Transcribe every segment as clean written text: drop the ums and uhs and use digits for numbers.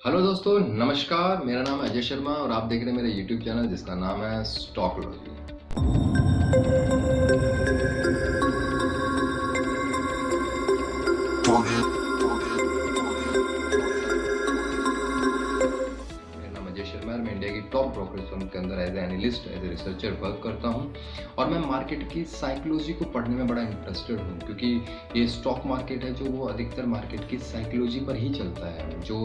Hello दोस्तों, नमस्कार। मेरा नाम है अजय शर्मा और आप देख रहे हैं मेरे यूट्यूब चैनल जिसका नाम है स्टॉकलॉजी। मेरा नाम अजय शर्मा है। मैं इंडिया की टॉप ब्रोकरेज फर्म के अंदर as a analyst, as a researcher work करता हूं और मैं मार्केट की साइकोलॉजी को पढ़ने में बड़ा इंटरेस्टेड हूं, क्योंकि ये स्टॉक मार्केट है जो वो अधिकतर मार्केट की साइकोलॉजी पर ही चलता है। जो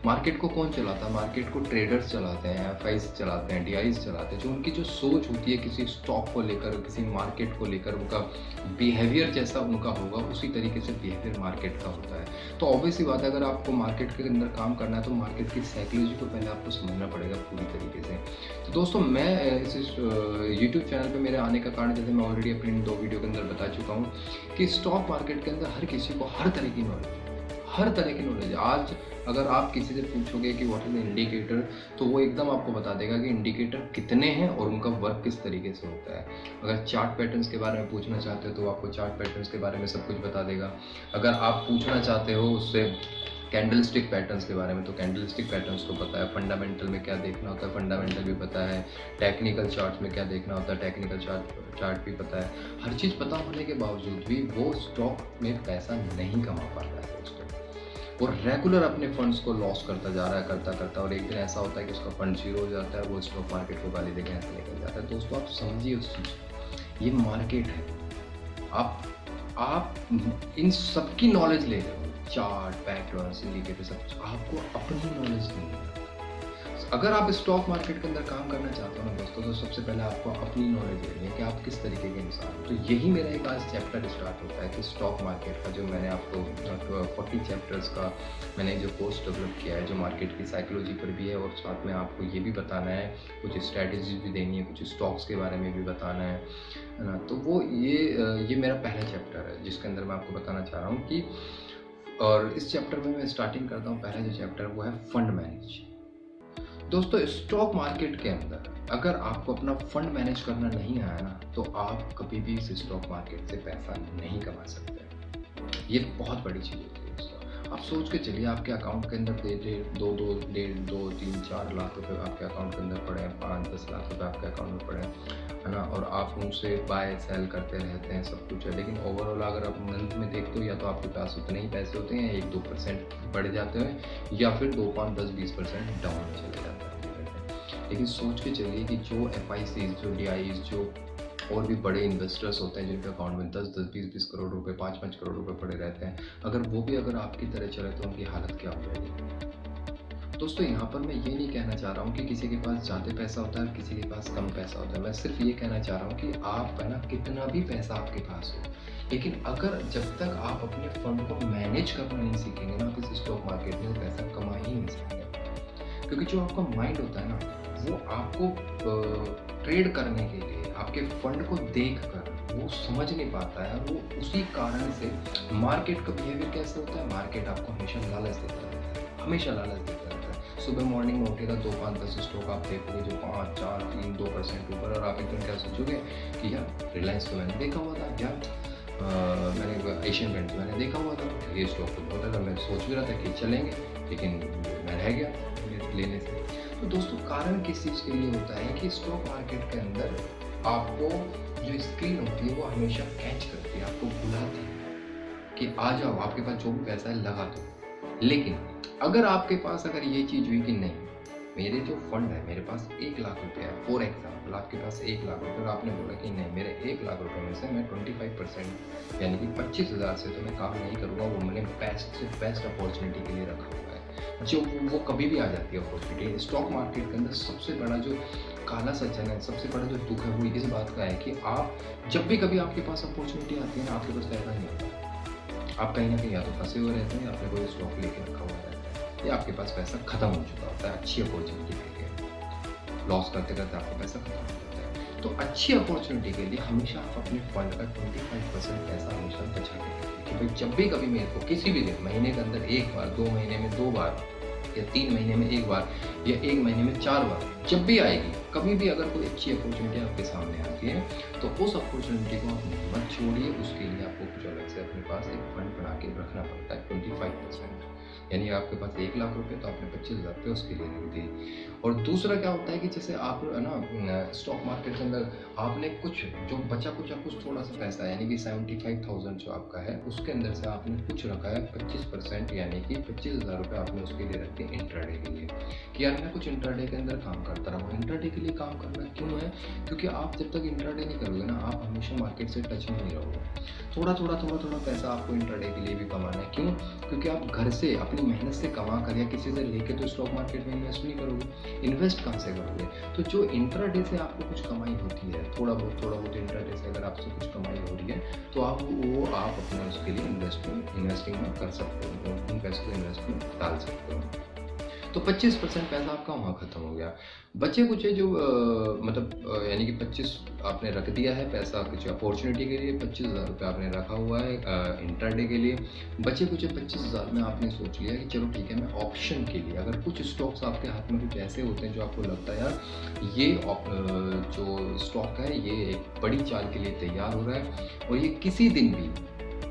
मार्केट को कौन चलाता है? मार्केट को ट्रेडर्स चलाते हैं, एफआईज चलाते हैं, डीआईज चलाते हैं। जो उनकी जो सोच होती है किसी स्टॉक को लेकर, किसी मार्केट को लेकर, उनका बिहेवियर जैसा उनका होगा उसी तरीके से बिहेवियर मार्केट का होता है। तो ऑब्वियस सी बात है, अगर आपको मार्केट के अंदर काम करना है तो मार्केट की साइकोलॉजी को पहले आपको समझना पड़ेगा पूरी तरीके से। तो दोस्तों, मैं इस यूट्यूब चैनल पे मेरे आने का कारण, जैसे मैं ऑलरेडी अपनी 2 वीडियो के अंदर बता चुका हूँ कि स्टॉक मार्केट के अंदर हर किसी को हर तरह की नॉलेज है, हर तरह की नॉलेज है। आज अगर आप किसी से पूछोगे कि व्हाट इज द इंडिकेटर, तो वो एकदम आपको बता देगा कि इंडिकेटर कितने हैं और उनका वर्क किस तरीके से होता है। अगर चार्ट पैटर्न्स के बारे में पूछना चाहते हो तो आपको चार्ट पैटर्न्स के बारे में सब कुछ बता देगा। अगर आप पूछना चाहते हो उससे कैंडलस्टिक पैटर्न्स के बारे में, तो कैंडलस्टिक पैटर्न्स को पता है। फंडामेंटल में क्या देखना होता है, फंडामेंटल भी पता है। टेक्निकल चार्ट्स में क्या देखना होता है, टेक्निकल चार्ट भी पता है। हर चीज़ पता होने के बावजूद भी वो स्टॉक में पैसा नहीं कमा पा रहा है दोस्तों, और रेगुलर अपने फंड्स को लॉस करता जा रहा है, करता और एक दिन ऐसा होता है कि उसका फंड जीरो हो जाता है, वो स्टॉक मार्केट को गाली देके ऐसे निकल जाता है। दोस्तों, आप समझिए उस चीज़ को, ये मार्केट है। आप इन सबकी नॉलेज ले रहे हो, चार्ट पैटर्न्स, इंडिकेटर, सब कुछ। आपको अपनी नॉलेज नहीं है। अगर आप स्टॉक मार्केट के अंदर काम करना चाहते हो ना दोस्तों, तो सबसे पहले आपको अपनी नॉलेज लेनी है कि आप किस तरीके के इंसान हो। तो यही मेरा एक आज चैप्टर स्टार्ट होता है कि स्टॉक मार्केट का, जो मैंने आपको 40 चैप्टर्स का मैंने जो कोर्स डेवलप किया है, जो मार्केट की साइकोलॉजी पर भी है, और साथ में आपको ये भी बताना है, कुछ स्ट्रैटेजीज भी देनी है, कुछ स्टॉक्स के बारे में भी बताना है ना। तो वो ये मेरा पहला चैप्टर है जिसके अंदर मैं आपको बताना चाह रहा हूँ कि, और इस चैप्टर में मैं स्टार्टिंग करता हूँ। पहला जो चैप्टर है वो है फंड मैनेज। दोस्तों, स्टॉक मार्केट के अंदर अगर आपको अपना फंड मैनेज करना नहीं आया ना, तो आप कभी भी इस स्टॉक मार्केट से पैसा नहीं कमा सकते। ये बहुत बड़ी चीज़ होती है दोस्तों। आप सोच के चलिए, आपके अकाउंट के अंदर 2, 3, 4 लाख रुपए आपके अकाउंट के अंदर पड़े हैं, 5-10 लाख रुपए आपके अकाउंट में पड़े हैं, है ना, और आप उनसे बाय सेल करते रहते हैं, सब कुछ है। लेकिन ओवरऑल अगर आप मंथ में देखते हो, या तो आपके पास उतने ही पैसे होते हैं, 1-2% बढ़ जाते हैं, या फिर 2, 5, 10, 20% डाउन चले जाते हैं। लेकिन सोच के चलिए कि जो एफआईसीज, जो डीआईज, जो और भी बड़े इन्वेस्टर्स होते हैं जिनके अकाउंट में 10-10, 20-20 करोड़ रुपए, 5-5 करोड़ रुपए पड़े रहते हैं, अगर वो भी अगर आपकी तरह चले तो उनकी हालत क्या हो जाएगी। दोस्तों, यहाँ पर मैं ये नहीं कहना चाह रहा हूँ कि किसी के पास ज़्यादा पैसा होता है, किसी के पास कम पैसा होता है। मैं सिर्फ ये कहना चाह रहा हूँ कि आप, है ना, कितना भी पैसा आपके पास हो, लेकिन अगर जब तक आप अपने फंड को मैनेज करना नहीं सीखेंगे ना, आप इस स्टॉक मार्केट में पैसा कमा ही नहीं सकेंगे। क्योंकि जो आपका माइंड होता है ना, वो आपको ट्रेड करने के लिए, आपके फंड को देखकर वो समझ नहीं पाता है। वो उसी कारण से मार्केट का बिहेवियर कैसे होता है, मार्केट आपको हमेशा लालच देता रहता है, हमेशा लालच देता रहता है। सुबह मॉर्निंग में उठेगा, 2, 5, 10 स्टॉक आप देखोगे जो 5, 4, 3, 2% ऊपर, और आप एकदम क्या सोचोगे कि यार रिलायंस को मैंने देखा हुआ था, यार मैंने एशियन पेंट्स मैंने देखा हुआ था, ये स्टॉक तो बहुत है, मैं सोच भी रहा था कि चलेंगे, लेकिन मैं रह गया लेने से। तो दोस्तों, कारण किस चीज़ के लिए होता है कि स्टॉक मार्केट के अंदर आपको जो स्क्रीन होती है वो हमेशा कैच करती है, आपको बुलाती है कि आ जाओ, आपके पास जो भी पैसा है लगा दो। लेकिन अगर आपके पास अगर ये चीज़ हुई कि नहीं, मेरे जो फंड है, मेरे पास 1 लाख रुपये है, फॉर एग्जाम्पल आपके पास 1 लाख रुपये, और आपने बोला कि नहीं, मेरे 1 लाख रुपये में से मैं 25% यानी कि 25,000 से तो मैं काम नहीं करूँगा, वो मैंने बेस्ट से बेस्ट अपॉर्चुनिटी के लिए रखा हुआ है, जो वो कभी भी आ जाती है अपॉर्चुनिटी। स्टॉक मार्केट के अंदर सबसे बड़ा जो काला सज्जन है, सबसे बड़ा जो दुख है, वो इस बात का है कि आप जब भी कभी आपके पास अपॉर्चुनिटी आती है ना, आपके पास पैसा नहीं होता। आप कहीं ना कहीं या तो फंसे हुए रहते हैं, या आपने कोई स्टॉक लेके रखा हुआ रहता है, या आपके पास पैसा खत्म हो चुका होता है अच्छी अपॉर्चुनिटी लेके। लॉस करते करते आपका पैसा खत्म हो जाता है। तो अच्छी अपॉर्चुनिटी के लिए हमेशा आप अपने फंड का 25% पैसा हमेशा बचा के रखिए कि भाई जब भी कभी मेरे को किसी भी दिन, महीने के अंदर 1 बार, 2 महीने में 2 बार, या 3 महीने में 1 बार, या 1 महीने में 4 बार, जब भी आएगी, कभी भी अगर कोई अच्छी अपॉर्चुनिटी आपके सामने आती है, तो उस अपॉर्चुनिटी को आप मत छोड़िए। उसके लिए आपको कुछ अलग से अपने पास एक फंड बना के रखना पड़ता है, 25%। यानी आपके पास 1 लाख रुपए तो आपने 25,000 रुपये उसके लिए रख दिए। और दूसरा क्या होता है कि जैसे आप है ना स्टॉक मार्केट के अंदर आपने कुछ जो बचा कुछ थोड़ा सा पैसा यानी कि 75,000 जो आपका है उसके अंदर से आपने कुछ रखा है 25% यानी कि 25,000 रुपये आपने उसके लिए रखे इंट्राडे के लिए कि यार मैं कुछ इंट्राडे के अंदर काम करता रहूँ। इंट्राडे के लिए काम करना क्यों है? क्योंकि आप जब तक इंट्राडे नहीं करोगे ना आप हमेशा मार्केट से टच में नहीं रहोगे। थोड़ा पैसा आपको इंट्राडे के लिए भी कमाना है। क्यों? क्योंकि आप घर से अपनी मेहनत से कमा कर या किसी से लेके तो स्टॉक मार्केट में इन्वेस्ट नहीं करोगे। इन्वेस्ट कहाँ से करोगे? तो जो इंट्राडे से आपको कुछ कमाई होती है थोड़ा बहुत इंट्राडे से अगर आपसे कुछ कमाई हो रही है तो आप अपने उसके लिए इन्वेस्टिंग में कर सकते हो, उन पैसों को इन्वेस्ट में डाल सकते हो। तो 25% पैसा आपका वहाँ खत्म हो गया। बचे कुछ जो यानी कि 25 आपने रख दिया है पैसा कुछ अपॉर्चुनिटी के लिए, 25,000 रुपये आपने रखा हुआ है इंट्राडे के लिए। बचे कुछ 25,000 में आपने सोच लिया कि चलो ठीक है मैं ऑप्शन के लिए, अगर कुछ स्टॉक्स आपके हाथ में कुछ ऐसे होते हैं जो आपको लगता है यार ये जो स्टॉक है ये एक बड़ी चाल के लिए तैयार हो रहा है और ये किसी दिन भी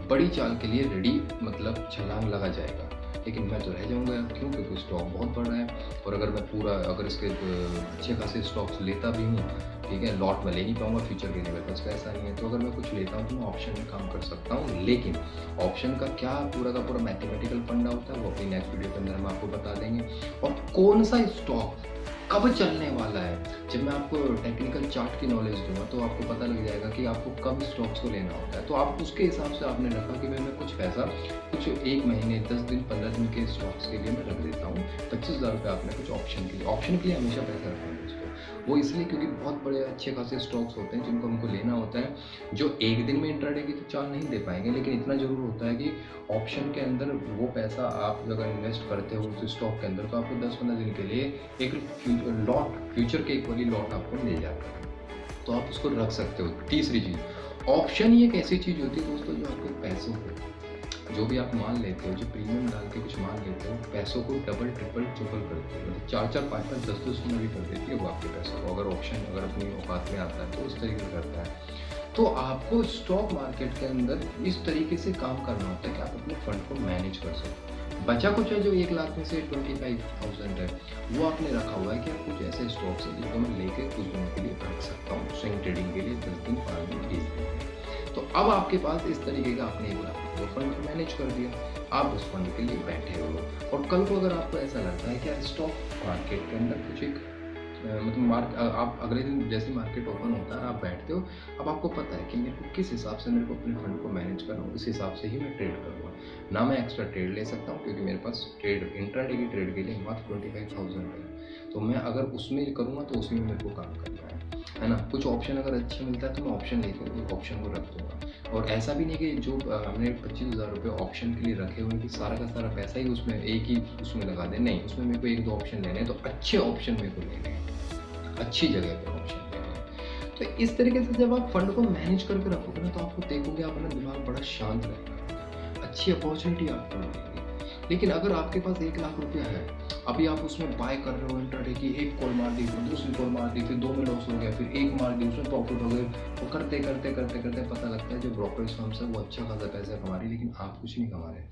बड़ी चाल के लिए रेडी मतलब छलांग लगा जाएगा, लेकिन मैं तो रह जाऊँगा। क्यों? क्योंकि स्टॉक बहुत बड़ रहा है और अगर मैं अगर इसके अच्छे खासे स्टॉक्स लेता भी हूँ, ठीक है, लॉट में ले नहीं पाऊँगा फ्यूचर के लिए, मेरे पास पैसा नहीं है, तो अगर मैं कुछ लेता हूँ तो मैं ऑप्शन में काम कर सकता हूँ। लेकिन ऑप्शन का क्या पूरा का पूरा मैथमेटिकल फंडा होता है वो अपनी नेक्स्ट वीडियो के अंदर हम आपको बता देंगे। और कौन सा स्टॉक कब चलने वाला है, जब मैं आपको टेक्निकल चार्ट की नॉलेज दूंगा तो आपको पता लग जाएगा कि आपको कब स्टॉक्स को लेना होता है। तो आप उसके हिसाब से आपने रखा कि मैं कुछ पैसा कुछ 1 महीने 10 दिन 15 दिन के स्टॉक्स के लिए मैं रख देता हूँ। 25,000 रुपये आपने कुछ ऑप्शन के लिए हमेशा पैसा रखना है उसको। वो इसलिए क्योंकि बहुत बड़े अच्छे खासे स्टॉक्स होते हैं जिनको हमको लेना होता है, जो एक दिन में इंट्राडे की तो चाल नहीं दे पाएंगे, लेकिन इतना जरूर होता है कि ऑप्शन के अंदर वो पैसा आप अगर इन्वेस्ट करते हो उस स्टॉक के अंदर तो आपको 10-15 दिन के लिए एक फ्यूचर के इक्वली लॉट आपको मिल जाता है, तो आप उसको रख सकते हो। तीसरी चीज़, ऑप्शन ही एक ऐसी चीज़ होती है दोस्तों जो आपके पैसों को, जो भी आप माल लेते हो, जो प्रीमियम डाल के कुछ माल लेते हो, पैसों को डबल ट्रिपल करती है, मतलब 4-4 5-5 10-10 गुना भी कर देती है वो आपके पैसों को। अगर ऑप्शन अपनी औकात में आता है तो उस तरीके से करता है। तो आपको स्टॉक मार्केट के अंदर इस तरीके से काम करना होता है कि आप अपने फंड को मैनेज कर सको। बचा कुछ है जो 1 लाख में से 25,000 है वो आपने रखा हुआ है कि आप कुछ ऐसे स्टॉक्स हैं जिनको मैं लेके कुछ दिनों के लिए रख सकता हूँ, स्विंग ट्रेडिंग के लिए 10 दिन 5 दिन 20 दिन। तो अब आपके पास इस तरीके का आपने 1 लाख वो फंड मैनेज कर दिया, आप उस फंड के लिए बैठे हो। और कल को अगर आपको ऐसा लगता है कि यार स्टॉक मार्केट के अंदर कुछ एक आप अगले दिन जैसे मार्केट ओपन होता है आप बैठते हो, अब आपको पता है कि मेरे को किस हिसाब से मेरे को अपने फंड को मैनेज करना हो, उस हिसाब से ही मैं ट्रेड करूँगा ना। मैं एक्स्ट्रा ट्रेड ले सकता हूँ क्योंकि मेरे पास इंट्राडे की ट्रेड के लिए मात्र 25,000 है, तो मैं अगर उसमें करूँगा तो उसमें मेरे को काम करना है ना। कुछ ऑप्शन अगर अच्छा मिलता है तो मैं ऑप्शन लेकर ऑप्शन को रख दूँगा। और ऐसा भी नहीं कि जो हमने 25,000 रुपये ऑप्शन के लिए रखे हुए कि सारा का सारा पैसा ही उसमें एक ही उसमें लगा दें, नहीं, उसमें मेरे को 1-2 ऑप्शन लेने हैं, तो अच्छे ऑप्शन मेरे को लेने हैं, अच्छी जगह पे ऑप्शन लेने हैं। तो इस तरीके से जब आप फंड को मैनेज करके रखोगे ना तो आपको देखोगे अपना दिमाग बड़ा शांत रहेगा, अच्छी अपॉर्चुनिटी आपको मिलेगी। लेकिन अगर आपके पास 1 लाख रुपया है, अभी आप उसमें बाय कर रहे हो इंट्राडे की, एक कॉल मार दी, फिर दूसरी कॉल मार दी, फिर 2 में लॉस हो गया, फिर एक मार दी, उसमें प्रॉफिट हो गया, और करते पता लगता है जो ब्रोकरेज फर्म्स है वो अच्छा खासा पैसा कमा रही है लेकिन आप कुछ नहीं कमा रहे।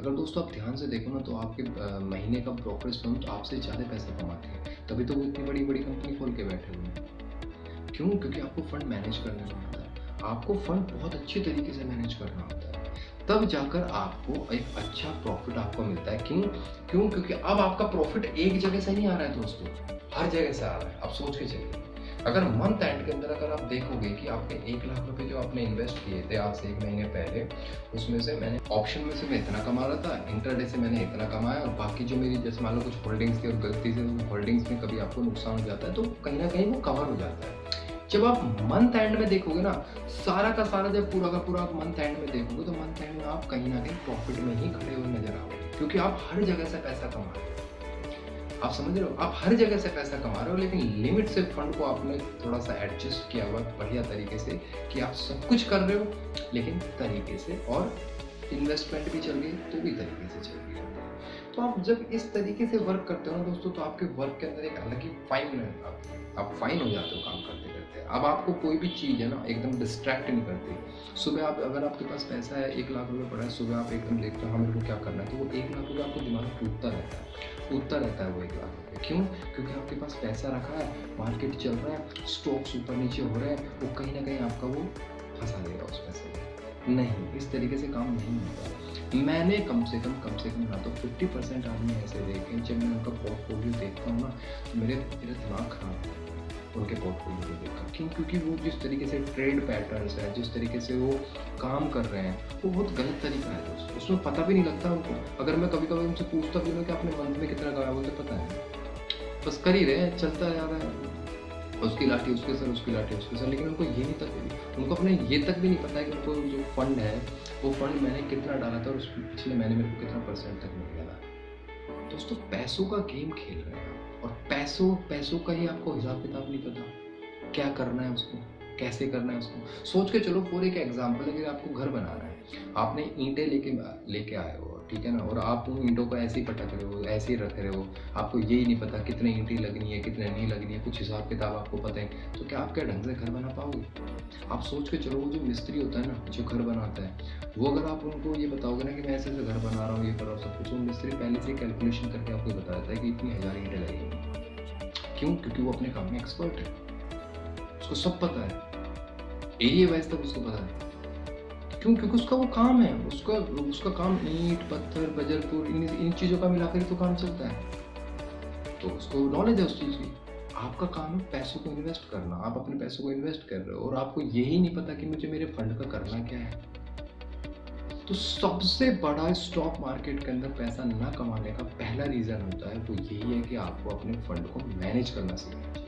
अगर दोस्तों आप ध्यान से देखो ना तो आपके महीने का ब्रोकरेज फर्म तो आपसे ज़्यादा पैसा कमाते हैं, तभी तो वो इतनी बड़ी बड़ी कंपनी खोल के बैठे हुए हैं। क्यों? क्योंकि आपको फंड मैनेज करना नहीं आता है, आपको फंड बहुत अच्छी तरीके से मैनेज करना होता है, तब जाकर आपको एक अच्छा प्रॉफिट आपको मिलता है। क्यों? क्योंकि अब आपका प्रॉफिट एक जगह से नहीं आ रहा है दोस्तों, हर जगह से आ रहा है। आप सोच के चलिए, अगर मंथ एंड के अंदर अगर आप देखोगे कि आपने 1 लाख रुपए जो आपने इन्वेस्ट किए थे आज से 1 महीने पहले, उसमें से मैंने ऑप्शन में से मैं इतना कमा रहा था, इंट्राडे से मैंने इतना कमाया, और बाकी जो मेरी जैसे मान लो कुछ होल्डिंग्स थी और गलती से होल्डिंग्स में कभी आपको नुकसान हो जाता है तो कहीं ना कहीं वो कवर हो जाता है। जब आप मंथ एंड में देखोगे ना, सारा का सारा जब पूरा का पूरा आप मंथ एंड में देखोगे तो मंथ एंड में आप कहीं ना कहीं प्रॉफिट में ही खड़े हुए नजर आओगे, क्योंकि आप हर जगह से पैसा कमा रहे हो। आप समझ रहे हो, आप हर जगह से पैसा कमा रहे हो, लेकिन लिमिट से फंड को आपने थोड़ा सा एडजस्ट किया हुआ बढ़िया तरीके से कि आप सब कुछ कर रहे हो लेकिन तरीके से और इन्वेस्टमेंट भी चल गई तो भी तरीके से चल गई। तो आप जब इस तरीके से वर्क करते हो ना दोस्तों, तो आपके वर्क के अंदर एक अलग ही फाइन आप फाइन हो जाते हो काम करते करते। अब आपको कोई भी चीज़ है ना एकदम डिस्ट्रैक्ट नहीं करती। सुबह आप अगर आपके पास पैसा है, 1 लाख रुपये पड़ा है, सुबह आप एकदम देखते हो हाँ मेरे को क्या करना है, तो वो 1 लाख रुपये आपको दिमाग में कूदता रहता है वो 1 लाख रुपये। क्यों? क्योंकि आपके पास पैसा रखा है, मार्केट चल रहा है, स्टॉक्स ऊपर नीचे हो रहे हैं, वो कहीं ना कहीं आपका वो फंसा देगा उस पैसे में। नहीं, इस तरीके से काम नहीं होता। मैंने कम से कम ना तो 50% आदमी ऐसे देखे हैं, जब मैं उनका पोर्टफोलियो देखता हूँ ना तो मेरा दिमाग खराब होता है उनके पोर्टफोलियो को देखकर। क्यों? क्योंकि वो जिस तरीके से ट्रेड पैटर्न्स है, जिस तरीके से वो काम कर रहे हैं, वो बहुत गलत तरीका है दोस्तों। उसमें पता भी नहीं लगता उनको। अगर मैं कभी कभी उनसे पूछता भी हूँ कि आपने मंथ में कितना कमाया, बोलते पता नहीं, बस कर ही रहे हैं, चलता जा रहा है, उसकी लाठी उसके सर, उसकी लाठी उसके सर। लेकिन उनको ये नहीं तक उनको अपने ये तक भी नहीं पता है कि उनको जो फंड है वो फंड मैंने कितना डाला था और उस पिछले महीने मेरे को कितना % तक मिल गया। दोस्तों पैसों का गेम खेल रहे हैं आप, और पैसों का ही आपको हिसाब किताब नहीं पता, क्या करना है उसको, कैसे करना है उसको। सोच के चलो, फॉर एक एग्जाम्पल, अगर आपको घर बनाना है, आपने ईंटें लेके आए हो, ठीक है ना, और आप उन ईंटों को ऐसे ही पटक रहे हो, ऐसे ही रख रहे हो, आपको यही नहीं पता कितने ईंटें लगनी है, कितने नहीं लगनी है, कुछ हिसाब किताब आपको पता है, तो क्या आप क्या ढंग से घर बना पाओगे? आप सोच के चलो, वो जो मिस्त्री होता है ना, जो घर बनाता है, वो अगर आप उनको ये बताओगे ना कि मैं ऐसे घर बना रहा हूँ, ये कर रहा हूँ सब कुछ, वो मिस्त्री पहले से कैलकुलेशन करके आपको बता देता है कि इतनी 1000 ईंटें लगेंगी। क्यों? क्योंकि वो अपने काम में एक्सपर्ट है, उसको सब पता है, एरिया वाइज तक उसको पता है। क्यों? क्योंकि उसका वो काम है, उसका काम ईंट, पत्थर, बजरपुर, इन चीज़ों का मिलाकर ही तो काम चलता है, तो उसको नॉलेज है उस चीज़ की। आपका काम है पैसों को इन्वेस्ट करना, आप अपने पैसों को इन्वेस्ट कर रहे हो और आपको यही नहीं पता कि मुझे मेरे फंड का करना क्या है। तो सबसे बड़ा स्टॉक मार्केट के अंदर पैसा ना कमाने का पहला रीज़न होता है, वो यही है कि आपको अपने फंड को मैनेज करना सीखना चाहिए।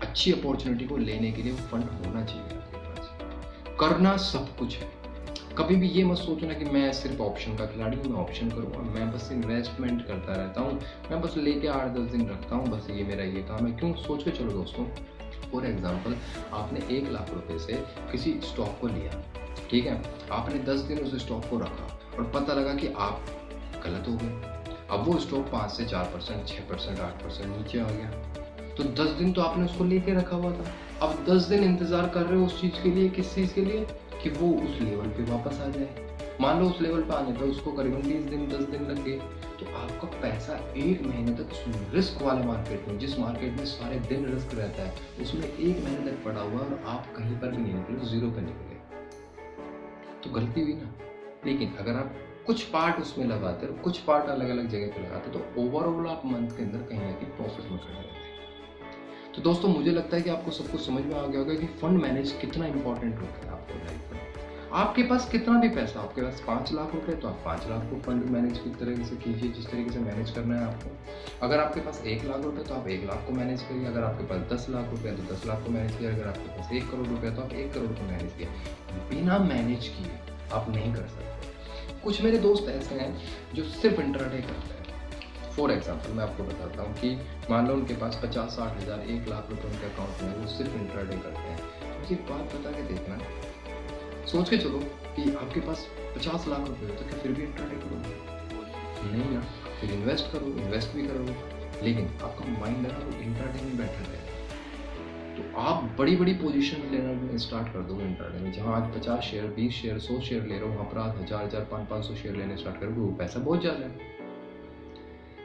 अच्छी अपॉर्चुनिटी को लेने के लिए वो फंड होना चाहिए। करना सब कुछ है। कभी भी ये मत सोचना कि मैं सिर्फ ऑप्शन का खिलाड़ी हूँ, मैं ऑप्शन करूँगा, मैं बस इन्वेस्टमेंट करता रहता हूँ, मैं बस लेके 8-10 दिन रखता हूँ, बस ये मेरा ये काम है। क्यों? सोच के चलो दोस्तों, फॉर एग्जाम्पल आपने 1 लाख रुपए से किसी स्टॉक को लिया, ठीक है, आपने 10 दिन उस स्टॉक को रखा और पता लगा कि आप गलत हो गए। अब वो स्टॉक 5 से 4%, 6%, 8% नीचे आ गया, तो 10 दिन तो आपने उसको लेके रखा हुआ था। अब 10 दिन इंतजार कर रहे हो उस चीज़ के लिए, किस चीज़ के लिए? कि वो उस लेवल पे वापस आ जाए। मान लो उस लेवल पे आने पे उसको करीबन 20 दिन 10 दिन लग गए, तो आपका पैसा 1 महीने तक उस रिस्क वाले मार्केट में, जिस मार्केट में सारे दिन रिस्क रहता है, उसमें 1 महीने तक पड़ा हुआ और आप कहीं पर भी नहीं निकले, जीरो पे निकले, तो गलती हुई ना। लेकिन अगर आप कुछ पार्ट उसमें लगाते हो, कुछ पार्ट अलग अलग जगह पे लगाते हो, तो ओवरऑल आप मंथ के अंदर कहीं ना कहीं प्रॉफिट में खड़े रहते हैं। तो दोस्तों मुझे लगता है कि आपको सब कुछ समझ में आ गया होगा कि फंड मैनेज कितना इंपॉर्टेंट होता है आपको लाइफ में। आपके पास कितना भी पैसा, आपके पास 5 लाख रुपए, तो आप 5 लाख को फंड मैनेज की तरह से कीजिए, जिस तरीके से मैनेज करना है आपको। अगर आपके पास 1 लाख रुपए, तो आप 1 लाख को मैनेज करिए। अगर आपके पास 10 लाख रुपए, तो 10 लाख को मैनेज किया। अगर आपके पास 1 करोड़ रुपए, तो आप 1 करोड़ को मैनेज किया। बिना मैनेज किए आप नहीं कर सकते। कुछ मेरे दोस्त ऐसे हैं जो सिर्फ इंट्राडे करते हैं। फॉर एग्जाम्पल मैं आपको बताता हूँ कि मान लो उनके पास 50-60 हज़ार, 1 लाख रुपए उनके अकाउंट में, वो सिर्फ इंट्राडे करते हैं। मुझे एक बात बता के देखना, सोच के चलो कि आपके पास 50 लाख रुपए हो, तो क्या फिर भी इंट्राडे करोगे? नहीं ना। फिर इन्वेस्ट करो, इन्वेस्ट भी करोगे, लेकिन आपका माइंड है ना वो इंट्राडे में बैठा रहेगा। तो आप बड़ी बड़ी पोजीशन लेना स्टार्ट कर दोगे इंट्राडे में। जहाँ आज 50 शेयर, 20 शेयर, 100 शेयर ले रहे हो, वहाँ पर आज 1000, 500 शेयर लेने स्टार्ट करोगे, वो पैसा बहुत ज़्यादा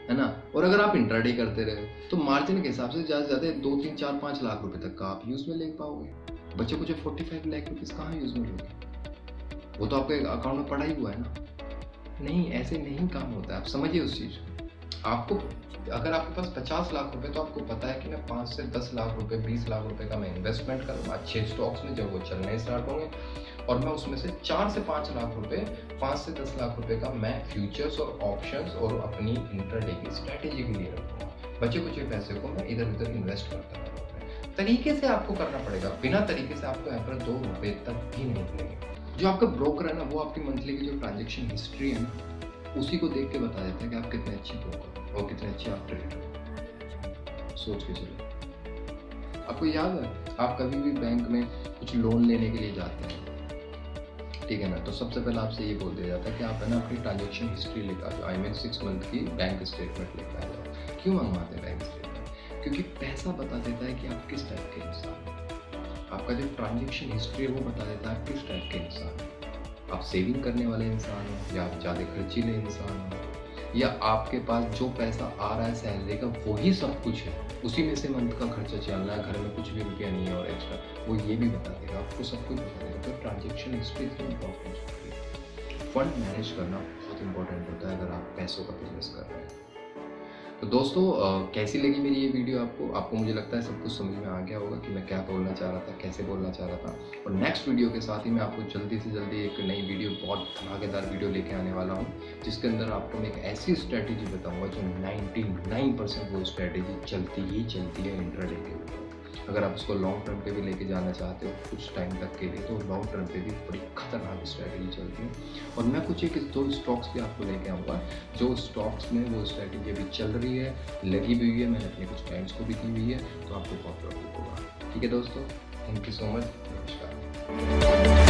है ना। और अगर आप इंट्राडे करते रहे तो मार्जिन के हिसाब से ज़्यादा से ज़्यादा 2, 3, 4, 5 लाख रुपए तक का आप यूज़ में ले पाओगे। बच्चे कुछ 45 लाख रुपीज़ कहाँ यूज़ में लोगे? वो तो आपके अकाउंट में पड़ा ही हुआ है ना। नहीं, ऐसे नहीं काम होता है। आप समझिए उस चीज़ को। आपको अगर आपके पास 50 लाख रुपए, तो आपको पता है कि मैं 5 से 10 लाख रुपए, 20 लाख रुपए का मैं इन्वेस्टमेंट करूँगा अच्छे स्टॉक्स में, जब वो चलने स्टार्ट होंगे, और मैं उसमें से 4 से 5 लाख रुपए, 5 से 10 लाख रुपए का मैं फ्यूचर्स और ऑप्शंस और अपनी इंट्राडे की स्ट्रैटेजी के लिए रखूँगा। बचे कुछ पैसे को मैं इधर उधर इन्वेस्ट करता रहूँगा। तरीके से आपको करना पड़ेगा, बिना तरीके से आपको यहाँ पर 2 रुपए तक भी नहीं मिलेंगे। जो आपका ब्रोकर है ना, वो आपकी मंथली की जो ट्रांजेक्शन हिस्ट्री है ना, उसी को देख के बता देता है कि आप कितने अच्छे ब्रोकर और कितने अच्छे आप ट्रेडर हो। सोच के चलो। आपको याद है, आप कभी भी बैंक में कुछ लोन लेने के लिए जाते हैं, ठीक है ना। तो सबसे पहले आपसे ये बोल दिया जाता है कि आप है ना अपनी ट्रांजेक्शन हिस्ट्री लेकर आ जाओ, आई मीन 6 मंथ की बैंक स्टेटमेंट लेकर आ जाओ। क्यों मंगवाते हैं बैंक स्टेटमेंट? क्योंकि पैसा बता देता है कि आप किस टाइप के इंसान हैं। आपका जो ट्रांजेक्शन हिस्ट्री है वो बता देता है आप किस टाइप के इंसान हैं। आप सेविंग करने वाले इंसान हो या आप ज़्यादा खर्चीले इंसान हो, या आपके पास जो पैसा आ रहा है सैलरी का वही सब कुछ है, उसी में से मंथ का खर्चा चलना है, घर में कुछ भी रुपया नहीं है और एक्स्ट्रा, वो ये भी बता देगा, आपको सब कुछ बता देगा। तो ट्रांजेक्शन हिस्ट्री इतनी इंपॉर्टेंट होती है। फंड मैनेज करना बहुत इंपॉर्टेंट होता है अगर आप पैसों का बिजनेस कर रहे हैं। तो दोस्तों कैसी लगी मेरी ये वीडियो आपको मुझे लगता है सब कुछ समझ में आ गया होगा कि मैं क्या बोलना चाह रहा था, कैसे बोलना चाह रहा था। और नेक्स्ट वीडियो के साथ ही मैं आपको जल्दी से जल्दी एक नई वीडियो, बहुत धमाकेदार वीडियो लेके आने वाला हूँ, जिसके अंदर आपको मैं एक ऐसी स्ट्रैटेजी बताऊँगा जो 99% वो स्ट्रैटेजी चलती ही चलती है इंट्राडे के ऊपर। अगर आप उसको लॉन्ग टर्म पे भी लेके जाना चाहते हो कुछ टाइम तक के लिए, तो लॉन्ग टर्म पे भी बड़ी खतरनाक स्ट्रैटेजी चलती है। और मैं कुछ एक 2 स्टॉक्स भी आपको लेके आऊँगा, जो स्टॉक्स में वो स्ट्रैटेजी अभी चल रही है, लगी भी हुई है, मैंने अपने कुछ क्लाइंट्स को भी दी हुई है, तो आपको बहुत प्रॉफिट होगा। ठीक है दोस्तों, थैंक यू सो मच, नमस्कार।